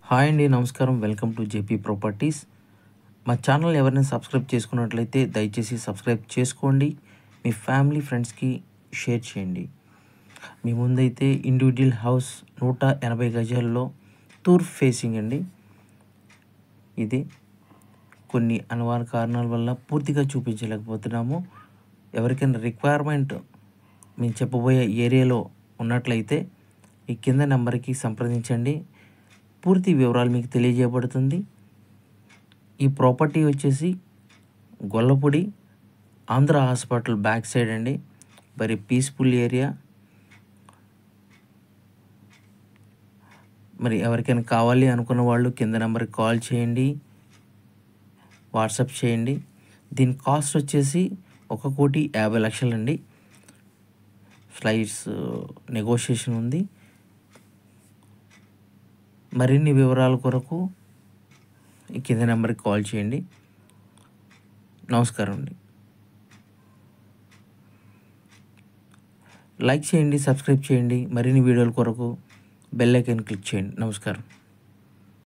Hi అండి, నమస్కారం. Welcome to JP properties. మా ఛానల్ ఎవరైనా సబ్స్క్రైబ్ చేసుకున్నట్లయితే దయచేసి సబ్స్క్రైబ్ చేసుకోండి. మీ ఫ్యామిలీ ఫ్రెండ్స్కి షేర్ చేయండి. మీ ముందైతే ఇండివిజువల్ హౌస్ 180 గజాల్లో తూర్పు ఫేసింగ్ అండి. ఇది కొన్ని అనివార్య కారణాల వల్ల పూర్తిగా చూపించలేకపోతున్నాము. ఎవరికైనా రిక్వైర్మెంట్ మేము చెప్పబోయే ఏరియాలో ఉన్నట్లయితే ఈ కింద నెంబర్కి సంప్రదించండి. పూర్తి వివరాలు మీకు తెలియజేయబడుతుంది. ఈ ప్రాపర్టీ వచ్చేసి Gollapudi Andhra hospital back side అండి. Very peaceful area. మరి ఎవరికైనా కావాలి అనుకున్న వాళ్ళు కింద నెంబర్కి కాల్ చేయండి, వాట్సాప్ చేయండి. దీని కాస్ట్ వచ్చేసి 1,50,00,000 అండి. స్లైడ్స్ నెగోషియేషన్ ఉంది. మరిన్ని వివరాల కొరకు ఈ కింద నెంబర్కి కాల్ చేయండి. నమస్కారం అండి. లైక్ చేయండి, సబ్స్క్రైబ్ చేయండి. మరిన్ని వీడియోల కొరకు బెల్ ఐకాన్ క్లిక్ చేయండి. నమస్కారం.